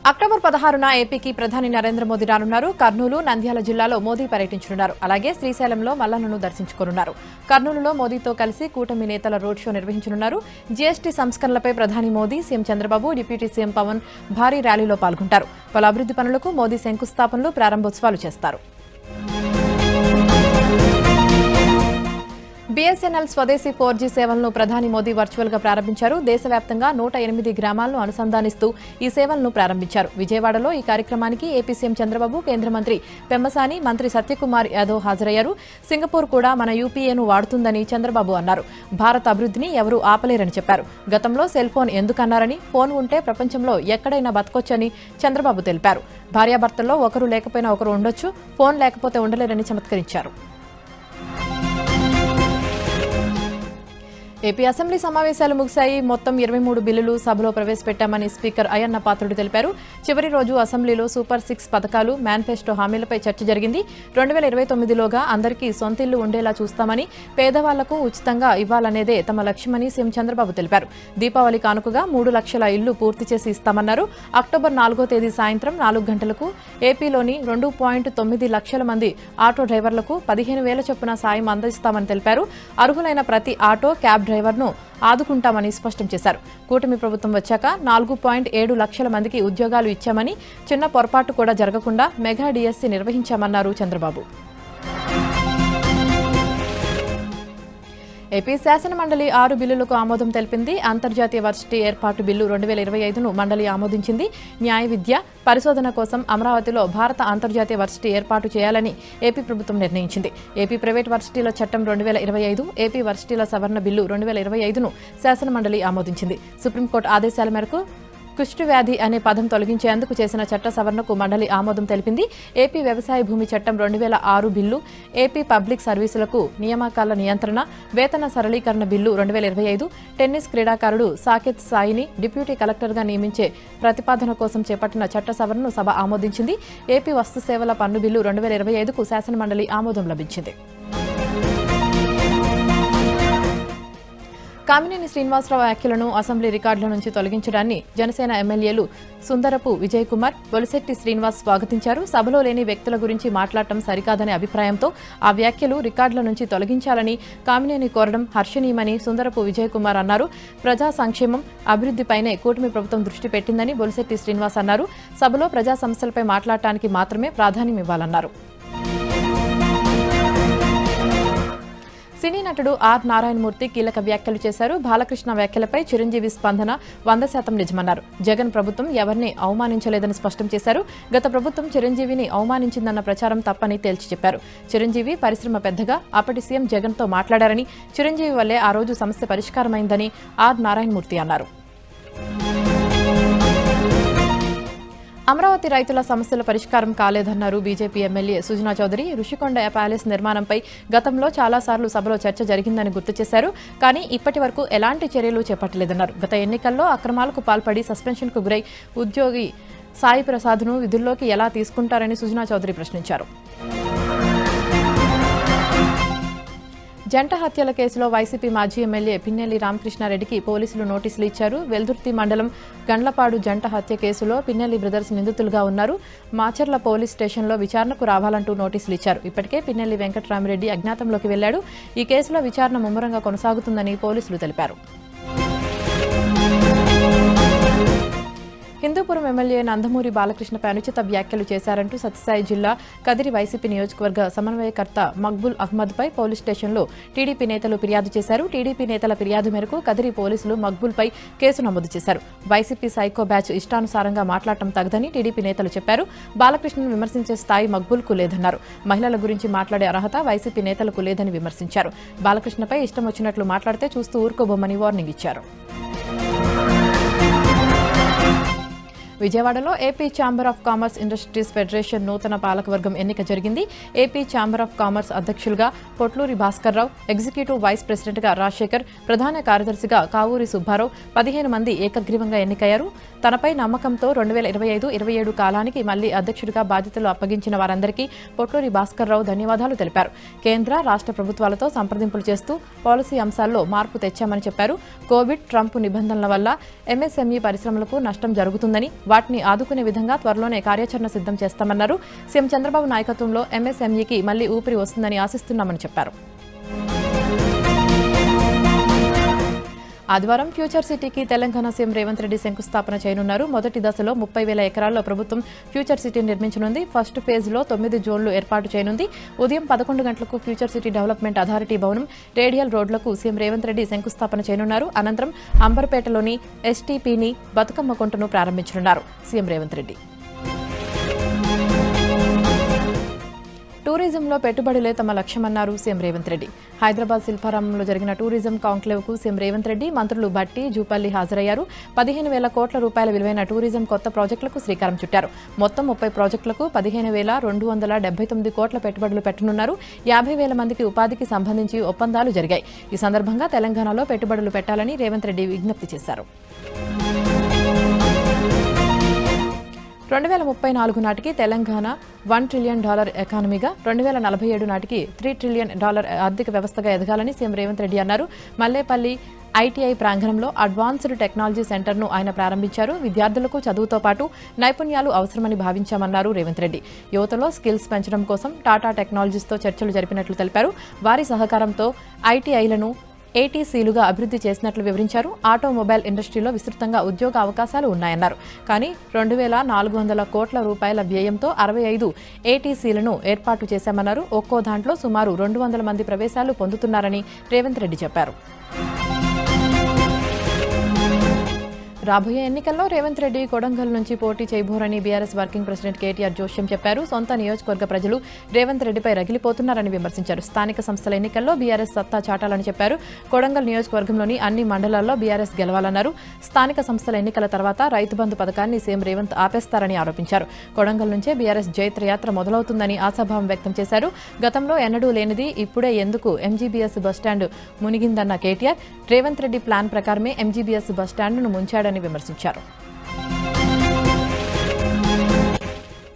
October 16న ఏపీకి ప్రధాని నరేంద్ర మోదీ రానున్నారు. కర్నూలు, నంద్యాల జిల్లాలో మోదీ పర్యటించనున్నారు. అలాగే శ్రీశైలంలో మల్లన్నను దర్శించుకోనున్నారు. కర్నూలులో మోదీతో కలిసి కూటమి నేతల రోడ్ షో నిర్వహించనున్నారు. జీఎస్టీ సంస్కరణలపై ప్రధాని Modi, CM Chandrababu, deputy CM Pawan భారీ ర్యాలీలో పాల్గొంటారు. పలు అభివృద్ధి పనులకు మోదీ శంకుస్థాపనలు, ప్రారంభోత్సవాలు చేస్తారు. బీఎస్ఎన్ఎల్ స్వదేశీ 4G సేవలను ప్రధాని మోదీ వర్చువల్ గా ప్రారంభించారు. దేశవ్యాప్తంగా 108 గ్రామాలను అనుసంధానిస్తూ ఈ సేవలను ప్రారంభించారు. విజయవాడలో ఈ కార్యక్రమానికి ఏపీ సీఎం చంద్రబాబు, కేంద్ర మంత్రి పెమ్మసాని, మంత్రి సత్యకుమార్ యాదవ్ హాజరయ్యారు. సింగపూర్ కూడా మన యూపీఏను వాడుతుందని చంద్రబాబు అన్నారు. భారత్ అభివృద్ధిని ఎవరూ ఆపలేరని చెప్పారు. గతంలో సెల్ ఫోన్ ఎందుకన్నారని, ఫోన్ ఉంటే ప్రపంచంలో ఎక్కడైనా బతకొచ్చని చంద్రబాబు తెలిపారు. భార్యాభర్తల్లో ఒకరు లేకపోయినా ఒకరు ఉండొచ్చు, ఫోన్ లేకపోతే ఉండలేరని చమత్కరించారు. ఏపీ అసెంబ్లీ సమావేశాలు ముగిశాయి. మొత్తం 23 బిల్లులు సభలో ప్రవేశపెట్టామని స్పీకర్ అయ్యన్న పాత్రుడు తెలిపారు. చివరి రోజు అసెంబ్లీలో సూపర్ 6 పథకాలు, మేనిఫెస్టో హామీలపై చర్చ జరిగింది. 2029లోగా అందరికీ సొంతిల్లు ఉండేలా చూస్తామని, పేదవాళ్లకు ఉచితంగా ఇవ్వాలనేదే తమ లక్ష్యమని సీఎం చంద్రబాబు తెలిపారు. దీపావళి కానుకగా 3 లక్షల ఇళ్లు పూర్తి చేసి ఇస్తామన్నారు. అక్టోబర్ 4వ తేదీ సాయంత్రం 4 గంటలకు ఏపీలోని 2.9 లక్షల మంది ఆటో డ్రైవర్లకు 15,000 చొప్పున సాయం అందిస్తామని తెలిపారు. అర్హులైన ప్రతి ఆటో, క్యాబ్ డ్రైవర్ను ఆదుకుంటామని స్పష్టం చేశారు. కూటమి ప్రభుత్వం వచ్చాక 4.7 లక్షల మందికి ఉద్యోగాలు ఇచ్చామని, చిన్న పొరపాటు కూడా జరగకుండా మెగా డిఎస్సీ నిర్వహించామన్నారు చంద్రబాబు. ఏపీ శాసనమండలి 6 బిల్లులకు ఆమోదం తెలిపింది. అంతర్జాతీయ వర్సిటీ ఏర్పాటు బిల్లు 2025ను మండలి ఆమోదించింది. న్యాయ విద్య, పరిశోధన కోసం అమరావతిలో భారత అంతర్జాతీయ వర్సిటీ ఏర్పాటు చేయాలని ఏపీ ప్రభుత్వం నిర్ణయించింది. ఏపీ ప్రైవేట్ వర్సిటీల చట్టం 2025, ఏపీ వర్సిటీల సవరణ బిల్లు 2025ను శాసనమండలి ఆమోదించింది. సుప్రీంకోర్టు ఆదేశాల మేరకు కుష్ఠవ్యాధి అనే పదం తొలగించేందుకు చేసిన చట్ట సవరణకు మండలి ఆమోదం తెలిపింది. ఏపీ వ్యవసాయ భూమి చట్టం 2006 బిల్లు, ఏపీ పబ్లిక్ సర్వీసులకు నియామకాల నియంత్రణ, వేతన సరళీకరణ బిల్లు 2025, టెన్నిస్ క్రీడాకారుడు సాకేత్ సాయిని డిప్యూటీ కలెక్టర్గా నియమించే ప్రతిపాదన కోసం చేపట్టిన చట్ట సవరణను సభ ఆమోదించింది. ఏపీ వస్తు సేవల పన్ను బిల్లు 2025కు శాసనమండలి ఆమోదం లభించింది. కామినేని శ్రీనివాసరావు వ్యాఖ్యలను అసెంబ్లీ రికార్డుల నుంచి తొలగించడాన్ని జనసేన ఎమ్మెల్యేలు సుందరపు విజయ్ కుమార్, బొలిశెట్టి శ్రీనివాస్ స్వాగతించారు. సభలో లేని వ్యక్తుల గురించి మాట్లాడటం సరికాదనే అభిప్రాయంతో ఆ వ్యాఖ్యలు రికార్డుల నుంచి తొలగించాలని కామినేని కోరడం హర్షణీయమని సుందరపు విజయ్ కుమార్ అన్నారు. ప్రజా సంక్షేమం, అభివృద్ధిపైనే కూటమి ప్రభుత్వం దృష్టి పెట్టిందని బొలిశెట్టి శ్రీనివాస్ అన్నారు. సభలో ప్రజా సమస్యలపై మాట్లాడటానికి మాత్రమే ప్రాధాన్యం ఇవ్వాలన్నారు. సినీ నటుడు ఆర్ నారాయణమూర్తి కీలక వ్యాఖ్యలు చేశారు. బాలకృష్ణ వ్యాఖ్యలపై చిరంజీవి స్పందన 100% నిజమన్నారు. జగన్ ప్రభుత్వం ఎవరిని అవమానించలేదని స్పష్టం చేశారు. గత ప్రభుత్వం చిరంజీవిని అవమానించిందన్న ప్రచారం తప్పని తేల్చి చెప్పారు. చిరంజీవి పరిశ్రమ పెద్దగా అప్పటి సీఎం జగన్తో మాట్లాడారని, చిరంజీవి వల్లే ఆ రోజు సమస్య పరిష్కారమైందని ఆర్ నారాయణమూర్తి అన్నారు. అమరావతి రైతుల సమస్యల పరిష్కారం కాలేదన్నారు BJP MLA Sujana Chowdary. Rushikonda palace నిర్మాణంపై గతంలో చాలాసార్లు సభలో చర్చ జరిగిందని గుర్తు చేశారు. కానీ ఇప్పటి వరకు ఎలాంటి చర్యలు చేపట్టలేదన్నారు. గత ఎన్నికల్లో అక్రమాలకు పాల్పడి సస్పెన్షన్కు గురై ఉద్యోగి సాయి ప్రసాద్ను విధుల్లోకి ఎలా తీసుకుంటారని సుజనా చౌదరి ప్రశ్నించారు. జంట హత్యల కేసులో వైసీపీ మాజీ ఎమ్మెల్యే పిన్నెల్లి రామకృష్ణారెడ్డికి పోలీసులు నోటీసులు ఇచ్చారు. వెల్దుర్తి మండలం గండ్లపాడు జంట హత్య కేసులో పిన్నెల్లి బ్రదర్స్ నిందితులుగా ఉన్నారు. మాచర్ల పోలీస్ స్టేషన్లో విచారణకు రావాలంటూ నోటీసులు ఇచ్చారు. ఇప్పటికే పిన్నెల్లి వెంకట్రామిరెడ్డి అజ్ఞాతంలోకి వెళ్లాడు. ఈ కేసులో విచారణ ముమ్మరంగా కొనసాగుతుందని పోలీసులు తెలిపారు. హిందూపురం ఎమ్మెల్యే నందమూరి బాలకృష్ణపై అనుచిత వ్యాఖ్యలు చేశారంటూ సత్యసాయి జిల్లా కదిరి వైసీపీ నియోజకవర్గ సమన్వయకర్త మక్బుల్ అహ్మద్పై పోలీస్ స్టేషన్లో టీడీపీ నేతలు ఫిర్యాదు చేశారు. టీడీపీ నేతల ఫిర్యాదు మేరకు కదిరి పోలీసులు మక్బుల్పై కేసు నమోదు చేశారు. వైసీపీ సైకో బ్యాచ్ ఇష్టానుసారంగా మాట్లాడటం తగదని టీడీపీ నేతలు చెప్పారు. బాలకృష్ణను విమర్శించే స్థాయి మక్బుల్కు లేదన్నారు. మహిళల గురించి మాట్లాడే అర్హత వైసీపీ నేతలకు లేదని విమర్శించారు. బాలకృష్ణపై ఇష్టం వచ్చినట్లు మాట్లాడితే చూస్తూ ఊరుకోబోమని వార్నింగ్ ఇచ్చారు. విజయవాడలో AP chamber of commerce industries federation నూతన పాలకవర్గం ఎన్నిక జరిగింది. ఏపీ ఛాంబర్ ఆఫ్ కామర్స్ అధ్యక్షులుగా పొట్లూరి భాస్కర్రావు, ఎగ్జిక్యూటివ్ వైస్ ప్రెసిడెంట్గా రాజశేఖర్, ప్రధాన కార్యదర్శిగా కావూరి సుబ్బారావు 15 మంది ఏకగ్రీవంగా ఎన్నికయ్యారు. తనపై నమ్మకంతో 2025-27 కాలానికి మళ్లీ అధ్యక్షుడిగా బాధ్యతలు అప్పగించిన వారందరికీ పొట్లూరి భాస్కర్రావు ధన్యవాదాలు తెలిపారు. కేంద్ర, రాష్ట్ర ప్రభుత్వాలతో సంప్రదింపులు చేస్తూ పాలసీ అంశాల్లో మార్పు తెచ్చామని చెప్పారు. కోవిడ్, ట్రంప్ నిబంధనల వల్ల ఎంఎస్ఎంఈ పరిశ్రమలకు నష్టం జరుగుతుందని, వాటిని ఆదుకునే విధంగా త్వరలోనే కార్యాచరణ సిద్ధం చేస్తామన్నారు. సీఎం చంద్రబాబు నాయకత్వంలో ఎంఎస్ఎంఈకి మళ్లీ ఊపిరి వస్తుందని ఆశిస్తున్నామని చెప్పారు. ఆదివారం ఫ్యూచర్ సిటీకి తెలంగాణ సీఎం రేవంత్ రెడ్డి శంకుస్థాపన చేయనున్నారు. మొదటి దశలో 30,000 ఎకరాల్లో ప్రభుత్వం ఫ్యూచర్ సిటీని నిర్మించనుంది. ఫస్ట్ ఫేజ్లో 9 జోన్లు ఏర్పాటు చేయనుంది. ఉదయం 11 గంటలకు ఫ్యూచర్ సిటీ డెవలప్మెంట్ అథారిటీ భవనం, రేడియల్ రోడ్లకు సీఎం రేవంత్ రెడ్డి శంకుస్థాపన చేయనున్నారు. అనంతరం అంబర్పేటలోని ఎస్టీపీని బతుకమ్మ కొంటను ప్రారంభించనున్నారు సీఎం రేవంత్ రెడ్డి. టూరిజంలో పెట్టుబడులే తమ లక్ష్యమన్నారు సీఎం రేవంత్ రెడ్డి. హైదరాబాద్ శిల్పారామంలో జరిగిన టూరిజం కాంక్లేవ్కు సీఎం రేవంత్ రెడ్డి, మంత్రులు భట్టి, జూపల్లి హాజరయ్యారు. 15,000 కోట్ల రూపాయల విలువైన టూరిజం కొత్త ప్రాజెక్టులకు శ్రీకారం చుట్టారు. మొత్తం 30 ప్రాజెక్టులకు 15,279 కోట్ల పెట్టుబడులు పెట్టనున్నారు. 50,000 మందికి ఉపాధికి సంబంధించి ఒప్పందాలు జరిగాయి. ఈ సందర్భంగా తెలంగాణలో పెట్టుబడులు పెట్టాలని రేవంత్ రెడ్డి విజ్ఞప్తి చేశారు. 2034 నాటికి తెలంగాణ $1 ట్రిలియన్ ఎకానమీగా, 2047 నాటికి $3 ట్రిలియన్ ఆర్థిక వ్యవస్థగా ఎదగాలని సీఎం రేవంత్ రెడ్డి అన్నారు. మల్లేపల్లి ఐటీఐ ప్రాంగణంలో అడ్వాన్స్డ్ టెక్నాలజీ సెంటర్ను ఆయన ప్రారంభించారు. విద్యార్థులకు చదువుతో పాటు నైపుణ్యాలు అవసరమని భావించామన్నారు రేవంత్ రెడ్డి. యువతలో స్కిల్స్ పెంచడం కోసం టాటా టెక్నాలజీస్తో చర్చలు జరిపినట్లు తెలిపారు. వారి సహకారంతో ఐటీఐలను ఏటీసీలుగా అభివృద్ధి చేసినట్లు వివరించారు. ఆటోమొబైల్ ఇండస్ట్రీలో విస్తృతంగా ఉద్యోగ అవకాశాలు ఉన్నాయన్నారు. కానీ 2,400 కోట్ల రూపాయల వ్యయంతో 65 ఏటీసీలను ఏర్పాటు చేశామన్నారు. ఒక్కో దాంట్లో సుమారు 200 మంది ప్రవేశాలు పొందుతున్నారని రేవంత్ రెడ్డి చెప్పారు. రాబోయే ఎన్నికల్లో రేవంత్ రెడ్డి కొడంగల్ నుంచి పోటీ చేయబోరని బీఆర్ఎస్ వర్కింగ్ ప్రెసిడెంట్ కేటీఆర్ జోష్యం చెప్పారు. సొంత నియోజకవర్గ ప్రజలు రేవంత్ రెడ్డిపై రగిలిపోతున్నారని విమర్శించారు. స్థానిక సంస్థల ఎన్నికల్లో బీఆర్ఎస్ సత్తా చాటాలని చెప్పారు. కొడంగల్ నియోజకవర్గంలోని అన్ని మండలాల్లో బీఆర్ఎస్ గెలవాలన్నారు. స్థానిక సంస్థల ఎన్నికల తర్వాత రైతు బంధు పథకాన్ని సీఎం రేవంత్ ఆపేస్తారని ఆరోపించారు. కొడంగల్ నుంచే బీఆర్ఎస్ జైత్రయాత్ర మొదలవుతుందని ఆశాభావం వ్యక్తం చేశారు. గతంలో ఎన్నడూ లేనిది ఇప్పుడే ఎందుకు ఎంజీబీఎస్ బస్టాండ్ మునిగిందన్న కేటీఆర్, రేవంత్ రెడ్డి ప్లాన్ ప్రకారమే ఎంజీబీఎస్ బస్టాండ్ను ముంచాడని విమర్శించారు.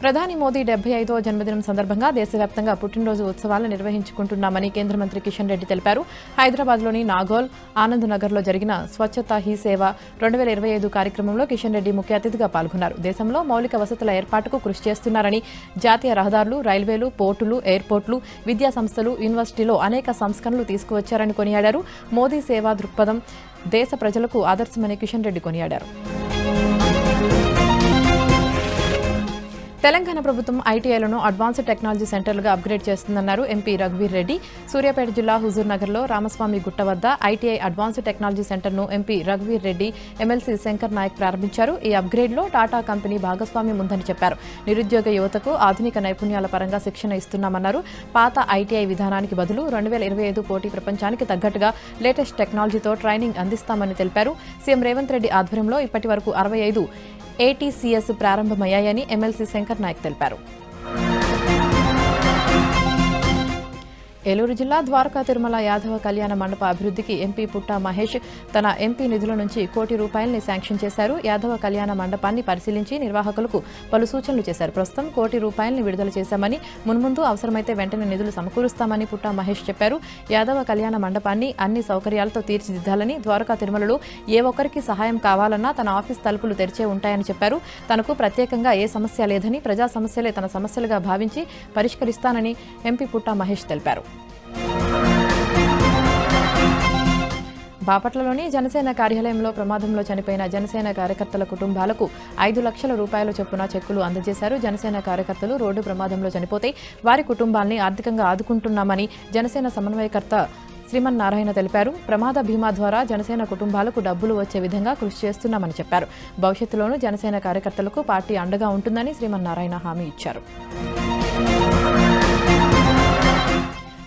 ప్రధాని మోదీ 75వ జన్మదినం సందర్భంగా దేశవ్యాప్తంగా పుట్టినరోజు ఉత్సవాలు నిర్వహించుకుంటున్నామని కేంద్ర మంత్రి కిషన్ రెడ్డి తెలిపారు. హైదరాబాద్లోని నాగోల్, ఆనంద్ నగర్లో జరిగిన స్వచ్ఛతా హీ సేవ 2025 కార్యక్రమంలో కిషన్ రెడ్డి ముఖ్య అతిథిగా పాల్గొన్నారు. దేశంలో మౌలిక వసతుల ఏర్పాటుకు కృషి చేస్తున్నారని, జాతీయ రహదారులు, రైల్వేలు, పోర్టులు, ఎయిర్పోర్టులు, విద్యా సంస్థలు, యూనివర్సిటీలో అనేక సంస్కరణలు తీసుకువచ్చారని కొనియాడారు. మోదీ సేవా దృక్పథం దేశ ప్రజలకు ఆదర్శమని కిషన్ రెడ్డి కొనియాడారు. తెలంగాణ ప్రభుత్వం ఐటీఐలను అడ్వాన్స్డ్ టెక్నాలజీ సెంటర్లుగా అప్గ్రేడ్ చేస్తుందన్నారు ఎంపీ రఘువీర్ రెడ్డి. సూర్యాపేట జిల్లా హుజూర్ నగర్లో రామస్వామి గుట్ట వద్ద ఐటీఐ అడ్వాన్స్డ్ టెక్నాలజీ సెంటర్ను ఎంపీ రఘువీర్ రెడ్డి, ఎమ్మెల్సీ శంకర్ నాయక్ ప్రారంభించారు. ఈ అప్గ్రేడ్లో టాటా కంపెనీ భాగస్వామ్యం ఉందని చెప్పారు. నిరుద్యోగ యువతకు ఆధునిక నైపుణ్యాల పరంగా శిక్షణ ఇస్తున్నామన్నారు. పాత ఐటీఐ విధానానికి బదులు 2025 పోటీ ప్రపంచానికి తగ్గట్టుగా లేటెస్ట్ టెక్నాలజీతో ట్రైనింగ్ అందిస్తామని తెలిపారు. సీఎం రేవంత్ రెడ్డి ఆధ్వర్యంలో ఇప్పటి వరకు 65 ఏటీసీఎస్ ప్రారంభమయ్యాయని ఎమ్మెల్సీ శంకర్ నాయక్ తెలిపారు. ఏలూరు జిల్లా ద్వారకా తిరుమల యాదవ కళ్యాణ మండప అభివృద్ధికి ఎంపీ పుట్టా మహేష్ తన ఎంపీ నిధుల నుంచి ₹1 కోటి శాంక్షన్ చేశారు. యాదవ కళ్యాణ మండపాన్ని పరిశీలించి నిర్వాహకులకు పలు సూచనలు చేశారు. ప్రస్తుతం ₹1 కోటి విడుదల చేశామని, మున్ముందు అవసరమైతే వెంటనే నిధులు సమకూరుస్తామని పుట్టా మహేష్ చెప్పారు. యాదవ కళ్యాణ మండపాన్ని అన్ని సౌకర్యాలతో తీర్చిదిద్దాలని, ద్వారకా తిరుమలలో ఏ ఒక్కరికి సహాయం కావాలన్నా తన ఆఫీస్ తలుపులు తెరిచే ఉంటాయని చెప్పారు. తనకు ప్రత్యేకంగా ఏ సమస్య లేదని, ప్రజా సమస్యలే తన సమస్యలుగా భావించి పరిష్కరిస్తానని ఎంపీ పుట్టా మహేష్ తెలిపారు. బాపట్లలోని జనసేన కార్యాలయంలో ప్రమాదంలో చనిపోయిన జనసేన కార్యకర్తల కుటుంబాలకు ₹5 లక్షల చొప్పున చెక్కులు అందజేశారు. జనసేన కార్యకర్తలు రోడ్డు ప్రమాదంలో చనిపోతే వారి కుటుంబాల్ని ఆర్థికంగా ఆదుకుంటున్నామని జనసేన సమన్వయకర్త శ్రీమన్నారాయణ తెలిపారు. ప్రమాద బీమా ద్వారా జనసేన కుటుంబాలకు డబ్బులు వచ్చే విధంగా కృషి చేస్తున్నామని చెప్పారు. భవిష్యత్తులోనూ జనసేన కార్యకర్తలకు పార్టీ అండగా ఉంటుందని శ్రీమన్నారాయణ హామీ ఇచ్చారు.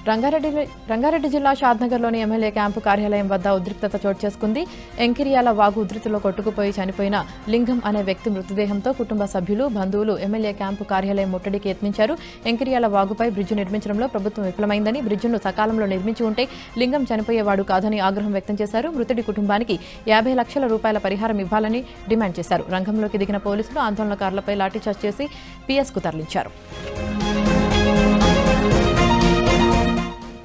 రంగారెడ్డి జిల్లా షాద్నగర్లోని ఎమ్మెల్యే క్యాంపు కార్యాలయం వద్ద ఉద్రిక్తత చోటు చేసుకుంది. ఎంకిరియాల వాగు ఉధృతిలో కొట్టుకుపోయి చనిపోయిన లింగం అనే వ్యక్తి మృతదేహంతో కుటుంబ సభ్యులు, బంధువులు ఎమ్మెల్యే క్యాంపు కార్యాలయం ముట్టడికి యత్నించారు. ఎంకిరియాల వాగుపై బ్రిడ్జి నిర్మించడంలో ప్రభుత్వం విఫలమైందని, బ్రిడ్జిను సకాలంలో నిర్మించి ఉంటే లింగం చనిపోయేవాడు కాదని ఆగ్రహం వ్యక్తం చేశారు. మృతుడి కుటుంబానికి ₹50 లక్షల పరిహారం ఇవ్వాలని డిమాండ్ చేశారు. రంగంలోకి దిగిన పోలీసులు ఆందోళనకారులపై లాఠీచార్జ్ చేసి పీఎస్కు తరలించారు.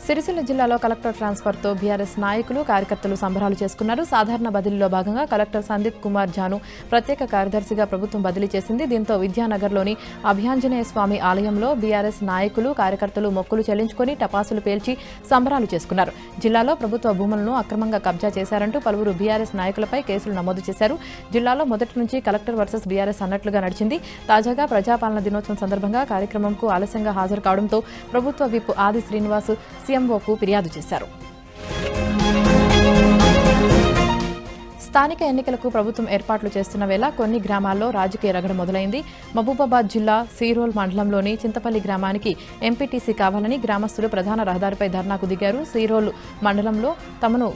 సిరిసిల్ల జిల్లాలో కలెక్టర్ ట్రాన్స్ఫర్తో బీఆర్ఎస్ నాయకులు కార్యకర్తలు సంబరాలు చేసుకున్నారు. సాధారణ బదిలీలో భాగంగా కలెక్టర్ సందీప్ కుమార్ ఝాను ప్రత్యేక కార్యదర్శిగా ప్రభుత్వం బదిలీ చేసింది. దీంతో విద్యానగర్లోని అభయాంజనేయ స్వామి ఆలయంలో బీఆర్ఎస్ నాయకులు కార్యకర్తలు మొక్కులు చెల్లించుకుని టపాసులు పేల్చి సంబరాలు చేసుకున్నారు. జిల్లాలో ప్రభుత్వ భూములను అక్రమంగా కబ్జా చేశారంటూ పలువురు బీఆర్ఎస్ నాయకులపై కేసులు నమోదు చేశారు. జిల్లాలో మొదటి నుంచి కలెక్టర్ వర్సెస్ బీఆర్ఎస్ అన్నట్లుగా నడిచింది. తాజాగా ప్రజాపాలన దినోత్సవం సందర్భంగా కార్యక్రమంకు ఆలస్యంగా హాజరు కావడంతో ప్రభుత్వ విప్ ఆది శ్రీనివాస్ సీఎంఓకు ఫిర్యాదు చేశారు. స్థానిక ఎన్నికలకు ప్రభుత్వం ఏర్పాట్లు చేస్తున్న వేళ కొన్ని గ్రామాల్లో రాజకీయ రగడ మొదలైంది. మహబూబాబాద్ జిల్లా సీరోల్ మండలంలోని చింతపల్లి గ్రామానికి ఎంపీటీసీ కావాలని గ్రామస్తులు ప్రధాన రహదారిపై ధర్నాకు దిగారు. సీరోల్ మండలంలో తమను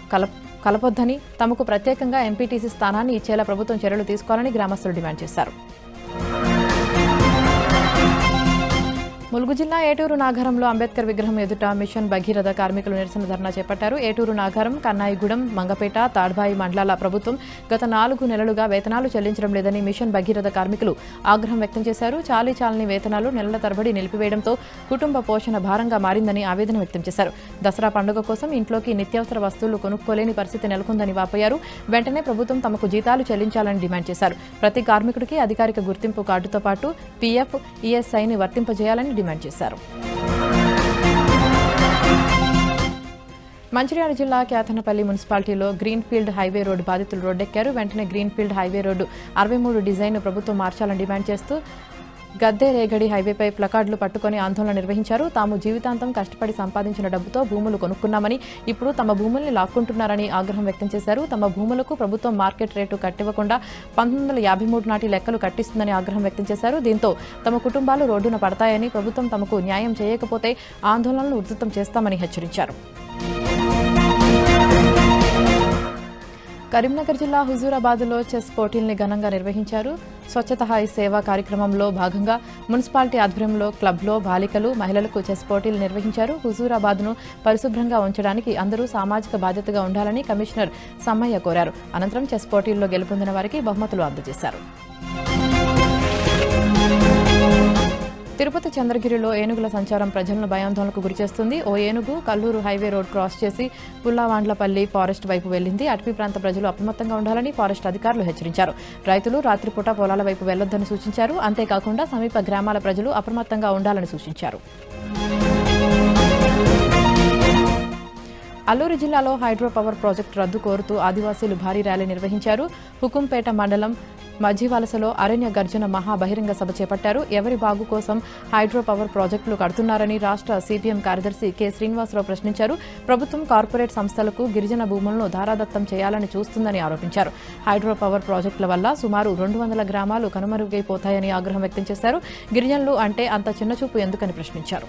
కలపొద్దని, తమకు ప్రత్యేకంగా ఎంపీటీసీ స్థానాన్ని ఇచ్చేలా ప్రభుత్వం చర్యలు తీసుకోవాలని గ్రామస్తులు డిమాండ్ చేశారు. ములుగు జిల్లా ఏటూరు నాగరంలో అంబేద్కర్ విగ్రహం ఎదుట మిషన్ భగీరథ కార్మికులు నిరసన ధర్నా చేపట్టారు. ఏటూరు నాగరం, కన్నాయిగూడెం, మంగపేట, తాడ్బాయి మండలాల ప్రభుత్వం గత 4 నెలలుగా వేతనాలు చెల్లించడం లేదని మిషన్ భగీరథ కార్మికులు ఆగ్రహం వ్యక్తం చేశారు. చాలీ వేతనాలు నెలల తరబడి నిలిపివేయడంతో కుటుంబ పోషణ భారంగా మారిందని ఆవేదన వ్యక్తం చేశారు. దసరా పండుగ కోసం ఇంట్లోకి నిత్యావసర వస్తువులు కొనుక్కోలేని పరిస్థితి నెలకొందని వాపోయారు. వెంటనే ప్రభుత్వం తమకు జీతాలు చెల్లించాలని డిమాండ్ చేశారు. ప్రతి కార్మికుడికి అధికారిక గుర్తింపు కార్డుతో పాటు పీఎఫ్, ఈఎస్ఐని వర్తింపజేయాలని డిమాండ్ చేశారు. మంచిర్యాల జిల్లా కేతనపల్లి మున్సిపాలిటీలో గ్రీన్ఫీల్డ్ హైవే రోడ్డు బాధితులు రోడ్డెక్కారు. వెంటనే గ్రీన్ఫీల్డ్ హైవే రోడ్డు 63 డిజైన్ను ప్రభుత్వం మార్చాలని డిమాండ్ చేస్తూ గద్దె రేగడి హైవేపై ప్లకార్డులు పట్టుకుని ఆందోళన నిర్వహించారు. తాము జీవితాంతం కష్టపడి సంపాదించిన డబ్బుతో భూములు కొనుక్కున్నామని, ఇప్పుడు తమ భూముల్ని లాక్కుంటున్నారని ఆగ్రహం వ్యక్తం చేశారు. తమ భూములకు ప్రభుత్వం మార్కెట్ రేటు కట్టివ్వకుండా 1953 నాటి లెక్కలు కట్టిస్తుందని ఆగ్రహం వ్యక్తం చేశారు. దీంతో తమ కుటుంబాలు రోడ్డున పడతాయని, ప్రభుత్వం తమకు న్యాయం చేయకపోతే ఆందోళనలు ఉధృతం చేస్తామని హెచ్చరించారు. కరీంనగర్ జిల్లా హుజూరాబాద్లో చెస్ పోటీల్ని ఘనంగా నిర్వహించారు. స్వచ్ఛత హై సేవా కార్యక్రమంలో భాగంగా మున్సిపాలిటీ ఆధ్వర్యంలో క్లబ్లో బాలికలు, మహిళలకు చెస్ పోటీలు నిర్వహించారు. హుజూరాబాద్ను పరిశుభ్రంగా ఉంచడానికి అందరూ సామాజిక బాధ్యతగా ఉండాలని కమిషనర్ సమ్మయ్య కోరారు. అనంతరం చెస్ పోటీల్లో గెలుపొందిన వారికి బహుమతులు అందజేశారు. తిరుపతి చంద్రగిరిలో ఏనుగుల సంచారం ప్రజలను భయాందోళనకు గురిచేస్తుంది. ఓ ఏనుగు కల్లూరు హైవే రోడ్ క్రాస్ చేసి పుల్లావాండ్లపల్లి ఫారెస్ట్ వైపు వెళ్లింది. అటవీ ప్రాంత ప్రజలు అప్రమత్తంగా ఉండాలని ఫారెస్ట్ అధికారులు హెచ్చరించారు. రైతులు రాత్రిపూట పొలాల వైపు వెళ్లొద్దని సూచించారు. అంతేకాకుండా సమీప గ్రామాల ప్రజలు అప్రమత్తంగా ఉండాలని సూచించారు. అల్లూరు జిల్లాలో హైడ్రో పవర్ ప్రాజెక్టు రద్దు కోరుతూ ఆదివాసీలు భారీ ర్యాలీ నిర్వహించారు. హుకుంపేట మండలం మధ్యవలసలో అరణ్య గర్జన మహా బహిరంగ సభ చేపట్టారు. ఎవరి బాగు కోసం హైడ్రో పవర్ ప్రాజెక్టులు కడుతున్నారని రాష్ట్ర సిపిఎం కార్యదర్శి కె శ్రీనివాసరావు ప్రశ్నించారు. ప్రభుత్వం కార్పొరేట్ సంస్థలకు గిరిజన భూములను ధారాదత్తం చేయాలని చూస్తుందని ఆరోపించారు. హైడ్రో పవర్ ప్రాజెక్టుల వల్ల సుమారు 200 గ్రామాలు కనుమరుగైపోతాయని ఆగ్రహం వ్యక్తం చేశారు. గిరిజనులు అంటే అంత చిన్నచూపు ఎందుకని ప్రశ్నించారు.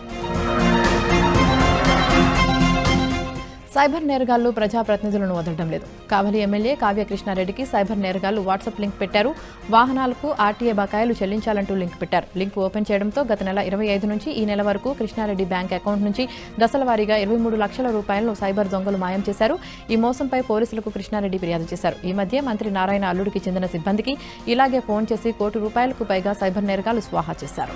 సైబర్ నేరగాళ్లు ప్రజాప్రతినిధులను వదలడం లేదు. కావలి ఎమ్మెల్యే కావ్య కృష్ణారెడ్డికి సైబర్ నేరగాళ్లు వాట్సాప్ లింక్ పెట్టారు. వాహనాలకు ఆర్టీఏ బకాయిలు చెల్లించాలంటూ లింక్ పెట్టారు. లింక్ ఓపెన్ చేయడంతో గత నెల 25 నుంచి ఈ నెల వరకు కృష్ణారెడ్డి బ్యాంక్ అకౌంట్ నుంచి దశల వారీగా 23 లక్షల రూపాయలను సైబర్ దొంగలు మాయం చేశారు. ఈ మోసంపై పోలీసులకు కృష్ణారెడ్డి ఫిర్యాదు చేశారు. ఈ మధ్య మంత్రి నారాయణ అల్లుడికి చెందిన సిబ్బందికి ఇలాగే ఫోన్ చేసి ₹1 కోటి పైగా సైబర్ నేరగాళ్లు స్వాహా చేశారు.